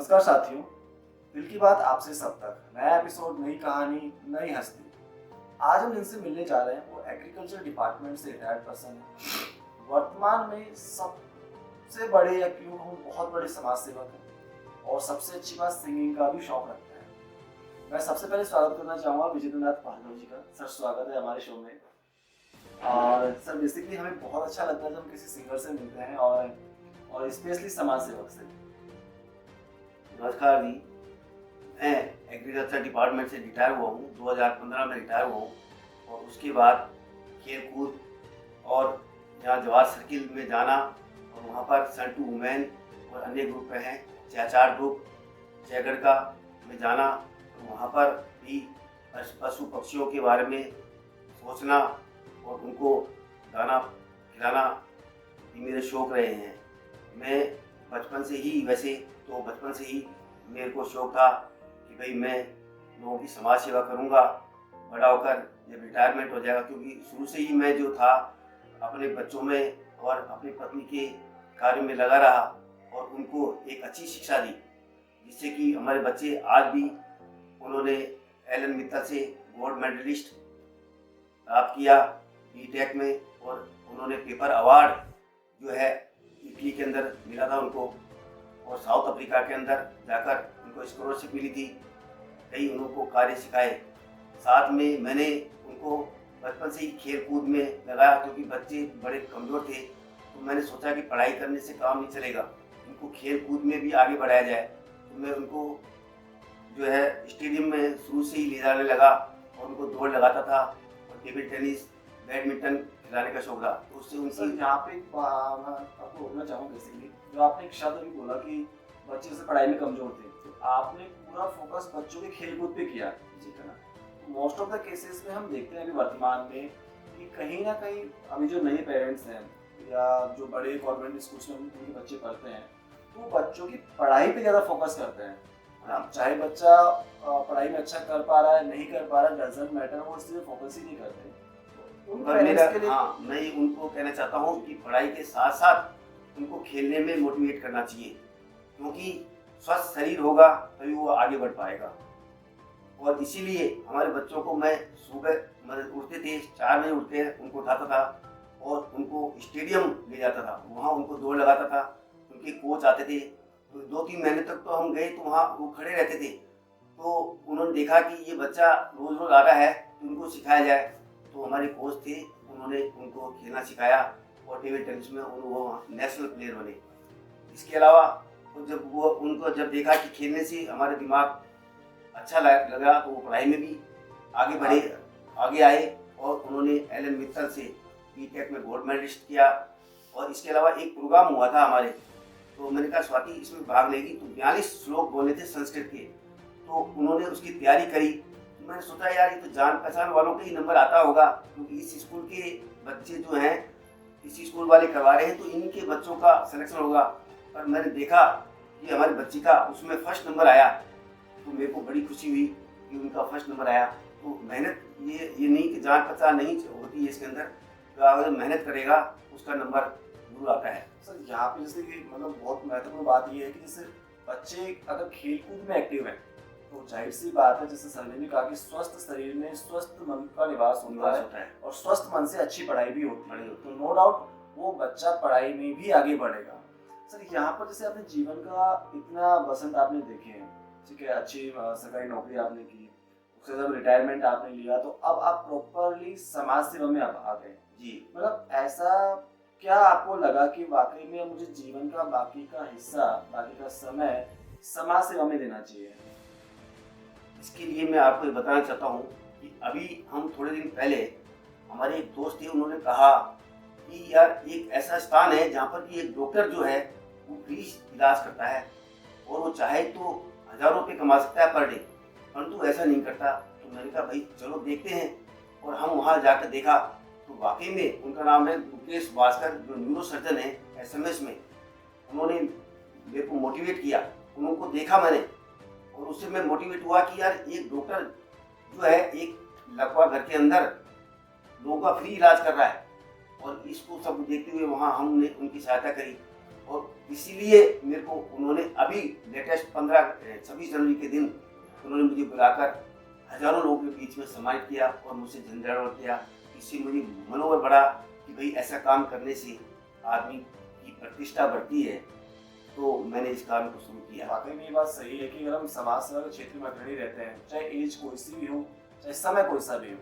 नमस्कार साथियों, दिल की बात आपसे सब तक नया एपिसोड, नई कहानी, नई हस्ती। आज हम जिनसे मिलने जा रहे हैं वो एग्रीकल्चर डिपार्टमेंट से रिटायर्ड पर्सन है। वर्तमान में सबसे बड़े या क्यों कहूँ बहुत बड़े समाज सेवक हैं और सबसे अच्छी बात सिंगिंग का भी शौक रखते हैं। मैं सबसे पहले स्वागत करना चाहूँगा विजेंद्रनाथ भार्गव जी का। सर स्वागत है हमारे शो में। और सर बेसिकली हमें बहुत अच्छा लगता है जब हम किसी सिंगर से मिलते हैं और स्पेशली समाज सेवक से। नमस्कार जी, मैं एग्रीकल्चर डिपार्टमेंट से रिटायर हुआ हूँ। 2015 में रिटायर हुआ हूँ और उसके बाद खेल कूद और यहाँ जवाहर सर्किल में जाना और वहाँ पर सन टू वुमेन और अन्य ग्रुप हैं, चार ग्रुप जयगढ़ का में जाना और वहाँ पर भी पशु पक्षियों के बारे में सोचना और उनको दाना खिलाना भी मेरे शौक रहे हैं। मैं बचपन से ही मेरे को शौक था कि भाई मैं लोगों की समाज सेवा करूंगा बड़ा होकर जब रिटायरमेंट हो जाएगा, क्योंकि शुरू से ही मैं जो था अपने बच्चों में और अपनी पत्नी के कार्य में लगा रहा और उनको एक अच्छी शिक्षा दी, जिससे कि हमारे बच्चे आज भी उन्होंने एलन मित्तल से गोल्ड मेडलिस्ट प्राप्त किया बीटेक में और उन्होंने पेपर अवार्ड जो है इटली के अंदर मिला था उनको और साउथ अफ्रीका के अंदर जाकर उनको स्कॉलरशिप मिली थी। कई उनको कार्य सिखाए। साथ में मैंने उनको बचपन से ही खेल कूद में लगाया, क्योंकि बच्चे बड़े कमज़ोर थे तो मैंने सोचा कि पढ़ाई करने से काम नहीं चलेगा, उनको खेल कूद में भी आगे बढ़ाया जाए। तो मैं उनको जो है स्टेडियम में शुरू से ही ले जाने लगा और उनको दौड़ लगाता था और टेबल टेनिस बैडमिंटन खिलाने का शौक था। तो उससे उनसे यहाँ पे आपको रोकना चाहूँगा। बेसिकली जो आपने एक शब्द भी बोला कि बच्चे जैसे पढ़ाई में कमजोर थे, तो आपने पूरा फोकस बच्चों के खेल कूद पे किया जी का ना। मोस्ट ऑफ द केसेस में हम देखते हैं अभी वर्तमान में कि कहीं ना कहीं अभी जो नए पेरेंट्स हैं या जो बड़े गवर्नमेंट स्कूल्स में उनके बच्चे पढ़ते हैं तो बच्चों की पढ़ाई पे ज़्यादा फोकस करते हैं। चाहे बच्चा पढ़ाई में अच्छा कर पा रहा है नहीं कर पा रहा है, डजंट मैटर, वो इसलिए फोकस ही नहीं करते। मैं उनको कहना चाहता हूँ कि पढ़ाई के साथ साथ उनको खेलने में मोटिवेट करना चाहिए, क्योंकि स्वस्थ शरीर होगा तभी वो आगे बढ़ पाएगा। और इसीलिए हमारे बच्चों को मैं सुबह उठते थे 4 बजे उठ के उनको उठाता था और उनको स्टेडियम ले जाता था, वहाँ उनको दौड़ लगाता था। उनके कोच आते थे तो 2-3 महीने तक तो हम गए तो वहाँ वो खड़े रहते थे। तो उन्होंने देखा कि ये बच्चा रोज़ रोज़ आ रहा है तो उनको सिखाया जाए। तो हमारे कोच थे, उन्होंने उनको खेलना सिखाया और टेबल टेनिस में वो नेशनल प्लेयर बने। इसके अलावा उनको जब देखा कि खेलने से हमारे दिमाग अच्छा लगा तो वो पढ़ाई में भी आगे आए और उन्होंने एलन मित्तल से बीटेक में गोल्ड मेडलिस्ट किया। और इसके अलावा एक प्रोग्राम हुआ था हमारे, तो मैंने कहा स्वाति इसमें भाग लेगी, तो 42 श्लोक बोलने थे संस्कृत के, तो उन्होंने उसकी तैयारी करी। मैंने सोचा यार ये तो जान पहचान वालों के ही नंबर आता होगा, क्योंकि इस स्कूल के बच्चे जो हैं इसी स्कूल वाले करवा रहे हैं तो इनके बच्चों का सिलेक्शन होगा। पर मैंने देखा कि हमारे बच्चे का उसमें फर्स्ट नंबर आया, तो मेरे को बड़ी खुशी हुई कि उनका फर्स्ट नंबर आया। तो मेहनत ये नहीं कि जान पहचान नहीं होती है इसके अंदर, तो अगर मेहनत करेगा उसका नंबर जरूर आता है। सर यहाँ पे जैसे कि मतलब बहुत महत्वपूर्ण बात ये है कि जैसे बच्चे अगर खेल कूद में एक्टिव है तो जाहिर सी बात है, जैसे सर ने भी कहा कि स्वस्थ शरीर में स्वस्थ मन का निवास होता है और स्वस्थ मन से अच्छी पढ़ाई भी होती है। तो नो डाउट वो बच्चा पढ़ाई में भी आगे बढ़ेगा। सर यहाँ पर जैसे अपने जीवन का इतना बसंत आपने देखे हैं, ठीक है, अच्छी सरकारी नौकरी आपने की, उससे जब रिटायरमेंट आपने लिया तो अब आप प्रॉपरली समाज सेवा में आप आ गए जी। मतलब ऐसा क्या आपको लगा कि वाकई में मुझे जीवन का बाकी का हिस्सा, बाकी का समय समाज सेवा में देना चाहिए? इसके लिए मैं आपको बताना चाहता हूँ कि अभी हम थोड़े दिन पहले हमारे एक दोस्त थे, उन्होंने कहा कि यार एक ऐसा स्थान है जहाँ पर कि एक डॉक्टर जो है वो फ्री इलाज करता है और वो चाहे तो हज़ारों रुपये कमा सकता है पर डे, परंतु ऐसा नहीं करता। तो मैंने कहा भाई चलो देखते हैं, और हम वहाँ जाकर देखा तो वाकई में उनका नाम है मुकेश भास्कर, जो न्यूरो सर्जन है SMS में। उन्होंने मेरे को मोटिवेट किया, उनको देखा मैंने और उससे मैं मोटिवेट हुआ कि यार एक डॉक्टर जो है एक लकवा घर के अंदर लोगों का फ्री इलाज कर रहा है, और इसको सब देखते हुए वहाँ हमने उनकी सहायता करी। और इसीलिए मेरे को उन्होंने अभी लेटेस्ट 26 जनवरी के दिन उन्होंने मुझे बुलाकर हजारों लोगों के बीच में सम्मानित किया और मुझसे झंझारोड़ किया। इससे मुझे मनोबल बढ़ा कि भाई ऐसा काम करने से आदमी की प्रतिष्ठा बढ़ती है, तो मैंने इस काम को शुरू किया। वाकई में ये बात सही है कि अगर हम समाज सेवा के क्षेत्र में अग्रणी रहते हैं, चाहे एज कोई सी भी हो, चाहे समय कोई सा भी हो,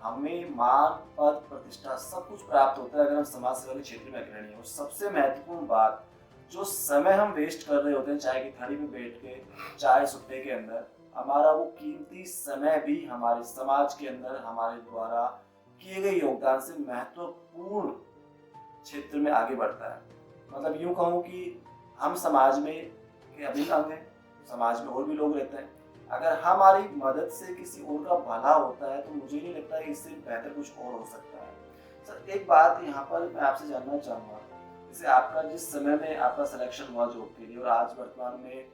हमें मान, पद, प्रतिष्ठा सब कुछ प्राप्त होता है अगर हम समाज सेवा के क्षेत्र में अग्रणी हैं। और सबसे महत्वपूर्ण बात, जो समय हम वेस्ट कर रहे होते हैं चाय की थाली में बैठ के, चाय सुट्टे के अंदर, हमारा वो कीमती समय भी हमारे समाज के अंदर हमारे द्वारा किए गए योगदान से महत्वपूर्ण क्षेत्र में आगे बढ़ता है। मतलब यूं कहूँ कि हम समाज में के अभिन्न अंग हैं, समाज में और भी लोग रहते हैं। अगर हमारी मदद से किसी और का भला होता है तो मुझे नहीं लगता है इससे बेहतर कुछ और हो सकता है। सर एक बात यहाँ पर मैं आपसे जानना चाहूँगा, जैसे आपका जिस समय में आपका सिलेक्शन हुआ जॉब के लिए और आज वर्तमान में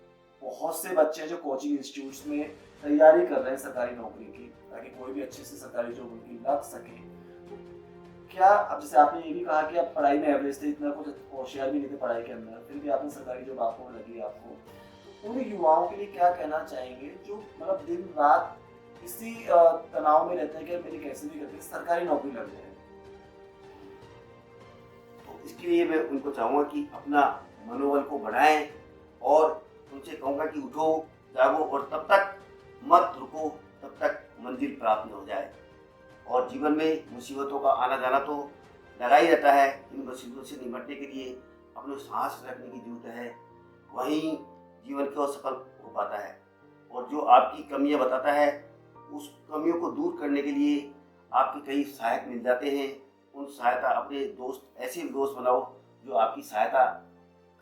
बहुत से बच्चे जो कोचिंग इंस्टीट्यूट्स में तैयारी कर रहे हैं सरकारी नौकरी की, ताकि कोई भी अच्छी से सरकारी जॉब उनकी लग सके, क्या अब जैसे आपने ये भी कहा कि आप पढ़ाई में एवरेज थे, इतना कुछ होशियार भी नहीं थे पढ़ाई के अंदर, फिर भी आपने सरकारी जॉब आपको लगी आपको, तो उन युवाओं के लिए क्या कहना चाहेंगे जो मतलब दिन रात इसी तनाव में रहते हैं कि मेरी कैसे भी करके सरकारी नौकरी लग जाए? तो इसके लिए मैं उनको चाहूँगा कि अपना मनोबल को बढ़ाएं और उनसे कहूँगा कि उठो, जागो और तब तक मत रुको तब तक मंजिल प्राप्त न हो जाए। और जीवन में मुसीबतों का आना जाना तो लगा ही रहता है। इन मुसीबतों से निपटने के लिए अपने साहस रखने की जरूरत है, वहीं जीवन को सफल हो पाता है। और जो आपकी कमियां बताता है, उस कमियों को दूर करने के लिए आपके कई सहायक मिल जाते हैं। उन सहायता अपने दोस्त, ऐसे दोस्त बनाओ जो आपकी सहायता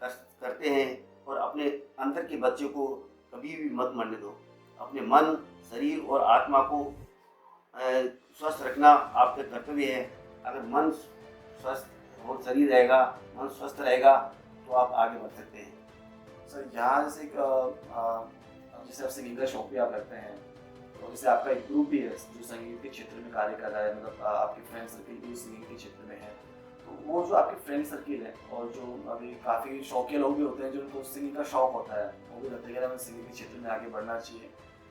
करते हैं। और अपने अंदर के बच्चे को कभी भी मत मरने दो। अपने मन, शरीर और आत्मा को स्वस्थ रखना आपका कर्तव्य है। अगर मन स्वस्थ और शरीर रहेगा, मन स्वस्थ रहेगा तो आप आगे बढ़ सकते हैं। सर यहाँ जैसे आप सिंगिंग का शौक भी आप रखते हैं, और जैसे आपका एक ग्रुप भी है जो संगीत के क्षेत्र में कार्य कर रहा है, मतलब आपके फ्रेंड सर्किल भी सिंगिंग के क्षेत्र में है, तो वो जो आपके फ्रेंड सर्किल है और जो अभी काफ़ी शौकिया लोग भी होते हैं जिनको सिंगिंग का शौक होता है, वो भी लगता है कि हमें सिंगिंग के क्षेत्र में आगे बढ़ना चाहिए,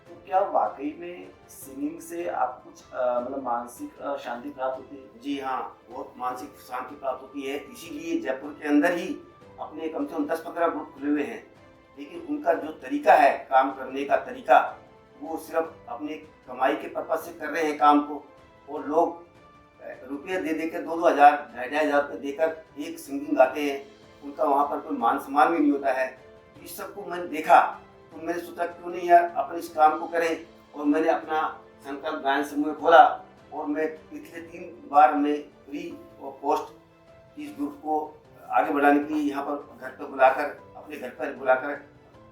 तो क्या वाकई में सिंगिंग से आपको कुछ मतलब मानसिक शांति प्राप्त होती है? जी हाँ, बहुत मानसिक शांति प्राप्त होती है। इसीलिए जयपुर के अंदर ही अपने कम से कम 10-15 ग्रुप खुले हुए हैं। लेकिन उनका जो तरीका है काम करने का तरीका, वो सिर्फ अपने कमाई के पर्पज से कर रहे हैं काम को। और लोग रुपये दे देकर 2-2 हज़ार, 2,500 रुपये देकर एक सिंगिंग गाते हैं। उनका वहाँ पर कोई मान सम्मान भी नहीं होता है। इस सब को मैंने देखा तो मैंने सोचा क्यों नहीं यार अपने इस काम को करें। और मैंने अपना संकल्प गायन समूह खोला और मैं पिछले 3 बार मैं फ्री और पोस्ट इस ग्रुप को आगे बढ़ाने के लिए यहाँ पर घर पर बुलाकर, अपने घर पर बुलाकर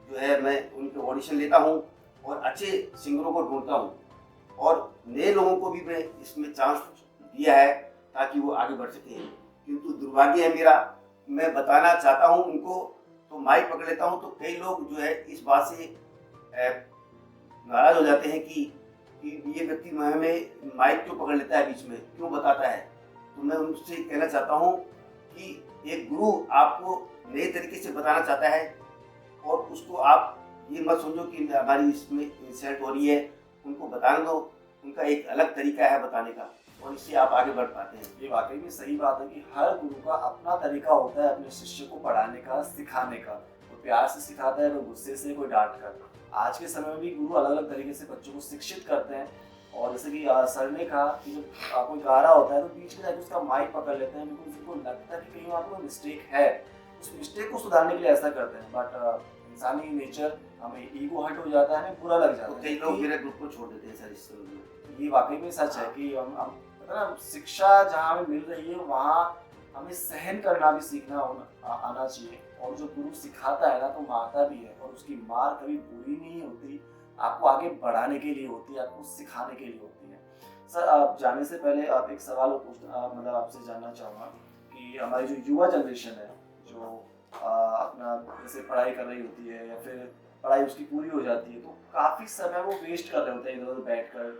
जो है मैं उनके ऑडिशन लेता हूँ और अच्छे सिंगरों को ढूंढता हूँ और नए लोगों को भी मैं इसमें चांस दिया है ताकि वो आगे बढ़ सकें। किंतु दुर्भाग्य है मेरा, मैं बताना चाहता हूँ उनको तो माइक पकड़ लेता हूँ तो कई लोग जो है इस बात से नाराज हो जाते हैं कि ये व्यक्ति हमें माइक क्यों पकड़ लेता है, बीच में क्यों बताता है। तो मैं उनसे कहना चाहता हूँ कि एक गुरु आपको नए तरीके से बताना चाहता है और उसको आप ये मत समझो कि हमारी इसमें इंसल्ट हो रही है। उनको बताने दो, उनका एक अलग तरीका है बताने का और इससे आप आगे बढ़ पाते हैं। ये वाकई में सही बात है कि हर गुरु का अपना तरीका होता है अपने शिष्य को पढ़ाने का, सिखाने का। कोई प्यार से सिखाता है, कोई गुस्से से, कोई डांट कर। आज के समय में भी गुरु अलग अलग तरीके से बच्चों को शिक्षित करते हैं। और जैसे कि सर ने कहा कि जब कोई गा रहा होता है तो बीच में जाकर उसका माइक पकड़ लेते हैं बिकॉज उनको लगता है कि कहीं वहाँ पर मिस्टेक है, उस मिस्टेक को सुधारने के लिए ऐसा करते हैं। बट इंसानी नेचर, हमें ईगो हर्ट हो जाता है, हमें बुरा लग जाता है। कई लोग मेरे ग्रुप को छोड़ देते हैं सर इस ये वाकई में सच है कि हम शिक्षा जहाँ हमें मिल रही है वहाँ हमें सहन करना भी सीखना आना चाहिए। और जो गुरु सिखाता है ना तो मारता भी है, और उसकी मार कभी बुरी नहीं होती, आपको आगे बढ़ाने के लिए होती है, आपको सिखाने के लिए होती है। सर आप जाने से पहले आप एक सवाल मतलब आपसे जानना चाहूँगा कि हमारी जो युवा जनरेशन है जो अपना जैसे पढ़ाई कर रही होती है या फिर पढ़ाई उसकी पूरी हो जाती है तो काफ़ी समय वो वेस्ट कर रहे होते हैं इधर उधर बैठ कर,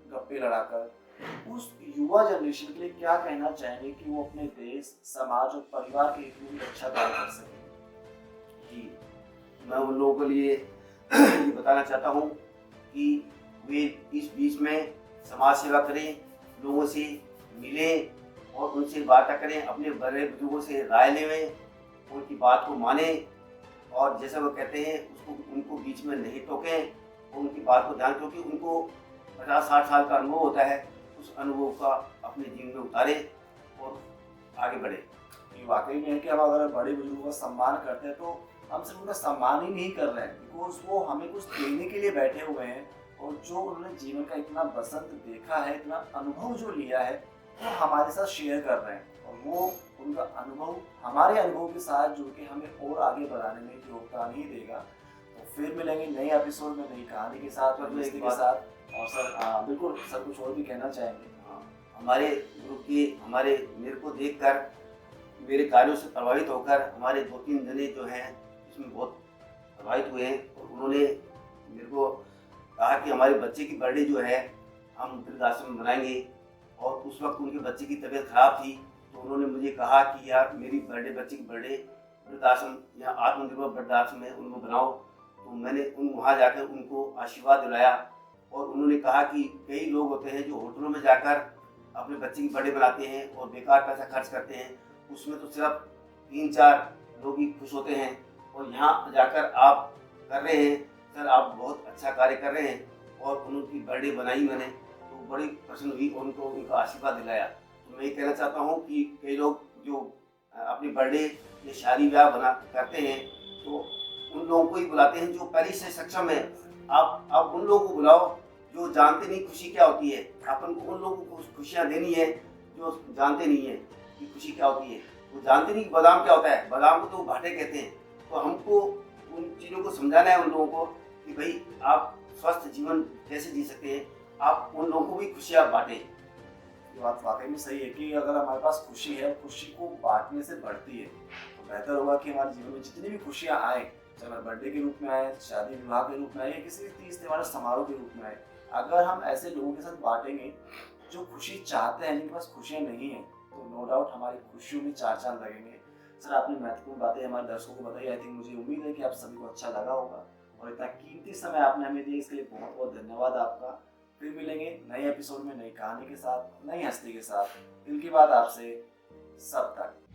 गप्पे लड़ाकर। उस युवा जनरेशन के लिए क्या कहना चाहेंगे कि वो अपने देश, समाज और परिवार के हित में भी अच्छा कार्य कर सके? जी, मैं उन लोगों के लिए ये बताना चाहता हूँ कि वे इस बीच में समाज सेवा करें, लोगों से मिलें और उनसे बातें करें, अपने बड़े बुजुर्गों से राय लें, उनकी बात को मानें और जैसे वो कहते हैं उसको उनको बीच में नहीं टोकें और उनकी बात को ध्यान, क्योंकि उनको 50-60 साल का अनुभव होता है, उस अनुभव का अपने जीवन में उतारें और आगे बढ़े। ये वाकई में है कि हम अगर बड़े बुजुर्गों का सम्मान करते हैं तो हम सिर्फ उनका सम्मान ही नहीं कर रहे हैं, बिकॉज वो हमें कुछ देने के लिए बैठे हुए हैं और जो उन्होंने जीवन का इतना बसंत देखा है, इतना अनुभव जो लिया है, वो हमारे साथ शेयर कर रहे हैं और वो उनका अनुभव हमारे अनुभव के साथ जुड़ के हमें और आगे बढ़ाने में योगदान ही देगा। तो फिर मिलेंगे नए एपिसोड में नई कहानी के साथ और दोस्ती के साथ। और सर बिल्कुल सर कुछ और भी कहना चाहेंगे? हमारे ग्रुप के मेरे को देखकर मेरे कार्यों से प्रभावित होकर हमारे 2-3 जने जो हैं इसमें बहुत प्रभावित हुए हैं और उन्होंने मेरे को कहा कि हमारे बच्चे की बर्थडे जो है हम वृद्धाश्रम में मनाएंगे और उस वक्त उनके बच्चे की तबीयत खराब थी, तो उन्होंने मुझे कहा कि यार मेरी बच्चे की बर्थडे वृद्धाश्रम या आत्मनिर्भर वृद्धाश्रम में उनको बनाओ। तो मैंने वहाँ जाकर उनको आशीर्वाद दिलाया और उन्होंने कहा कि कई लोग होते हैं जो होटलों में जाकर अपने बच्चे की बर्थडे बनाते हैं और बेकार पैसा खर्च करते हैं, उसमें तो सिर्फ 3-4 लोग ही खुश होते हैं और यहाँ जाकर आप कर रहे हैं सर, आप बहुत अच्छा कार्य कर रहे हैं। और उनकी बर्थडे बनाई मैंने तो बड़ी प्रसन्न हुई और उनको उनका आशीर्वाद दिलाया। तो मैं ये कहना चाहता हूँ कि कई लोग जो अपनी बर्थडे या शादी ब्याह करते हैं तो उन लोगों को ही बुलाते हैं जो पहले से सक्षम है। आप उन लोगों को बुलाओ जो जानते नहीं खुशी क्या होती है। अपन को उन लोगों को खुशियाँ देनी है जो जानते नहीं है कि खुशी क्या होती है। वो जानते नहीं कि बादाम क्या होता है, बादाम को तो घाटे कहते हैं। तो हमको उन चीज़ों को समझाना है उन लोगों को कि भाई आप स्वस्थ जीवन कैसे जी सकते हैं, आप उन लोगों को भी खुशियाँ बांटें। ये बात वाकई में सही है कि अगर हमारे पास खुशी है, खुशी को बांटने से बढ़ती है, तो बेहतर होगा कि हमारे जीवन में जितनी भी खुशियाँ आए, चाहे बर्थडे के रूप में आए, शादी विवाह के रूप में आए या किसी भी तीज त्योहार समारोह के रूप में आए, अगर हम ऐसे लोगों के साथ बांटेंगे जो खुशी चाहते हैं जिनके पास खुशियाँ नहीं हैं, तो नो डाउट हमारी खुशियों में 4 चांद लगेंगे। सर आपने महत्वपूर्ण बातें हमारे दर्शकों को बताई। आई थिंक मुझे उम्मीद है कि आप सभी को अच्छा लगा होगा और इतना कीमती समय आपने हमें दिया, इसके लिए बहुत बहुत धन्यवाद आपका। फिर मिलेंगे नए एपिसोड में नई कहानी के साथ, नई हस्ती के साथ। दिल की बात आपसे सब तक।